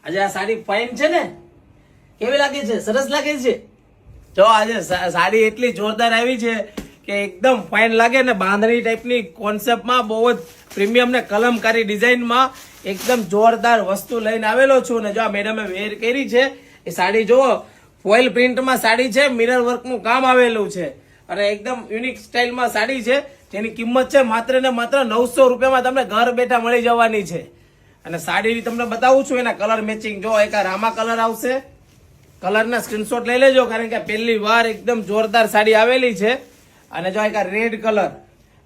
આજે આ સાડી ફાઇન છે ને, કેવી લાગે છે? સરસ લાગે છે. જો આજે સાડી એટલી જોરદાર આવી છે કે એકદમ ફાઇન લાગે ને, બાંધણી ટાઈપની કોન્સેપ્ટમાં બહુ જ પ્રીમિયમ ને કલમકારી ડિઝાઇનમાં એકદમ જોરદાર વસ્તુ લઈને આવેલો છું. ને જો આ મેડમે વેર કરી છે એ સાડી જુઓ, ફોઇલ પ્રિન્ટમાં સાડી છે, મિરર વર્કનું કામ આવેલું છે અને એકદમ યુનિક સ્ટાઇલમાં સાડી છે જેની કિંમત છે માત્ર ને માત્ર 900 રૂપિયામાં તમને ઘર બેઠા મળી જવાની છે. અને સાડી તમને બતાવું છું એના કલર મેચિંગ. જો એક રામા કલર આવશે, કલરના સ્ક્રીનશોટ લઈ લેજો કારણ કે પહેલી વાર એકદમ જોરદાર સાડી આવેલી છે. અને જો એક રેડ કલર,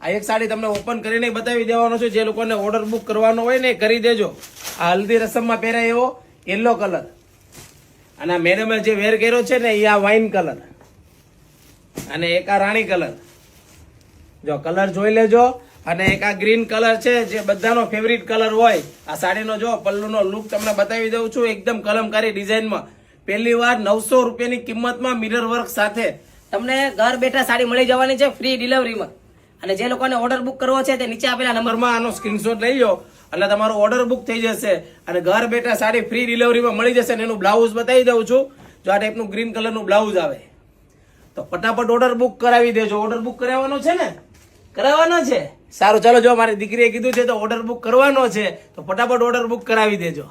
આ એક સાડી તમને ઓપન કરીને બતાવી દેવાનો છે. જે લોકોને ઓર્ડર બુક કરવાનો હોય ને એ કરી દેજો. આ હલ્દી રસમમાં પહેરાય એવો યલો કલર, અને આ મેડમે જે વેર કર્યો છે ને એ આ વાઇન કલર, અને એક આ રાણી કલર. જો કલર જોઈ લેજો. અને એક આ ગ્રીન કલર છે જે બધાનો ફેવરિટ કલર હોય. આ સાડીનો જો પલ્લુનો લુક તમને બતાવી દઉં છું, એકદમ કલમકારી ડિઝાઇનમાં પહેલી વાર 900 રૂપિયાની કિંમતમાં મિરર વર્ક સાથે તમને ઘર બેઠા સાડી મળી જવાની છે ફ્રી ડિલિવરીમાં. અને જે લોકોને ઓર્ડર બુક કરવો છે તે નીચે આપેલા નંબરમાં આનો સ્ક્રીનશોટ લઈ લો એટલે તમારો ઓર્ડર બુક થઈ જશે અને ઘર બેઠા સાડી ફ્રી ડિલિવરીમાં મળી જશે. અને એનું બ્લાઉઝ બતાવી દઉં છું. જો આ ટાઈપનું ગ્રીન કલરનું બ્લાઉઝ આવે તો ફટાફટ ઓર્ડર બુક કરાવી દેજો. ઓર્ડર બુક કરાવવાનો છે ને? કરાવવાનો છે. સારું, ચાલો. જો મારી દીકરીએ કીધું છે તો ઓર્ડર બુક કરવાનો છે તો ફટાફટ ઓર્ડર બુક કરાવી દેજો.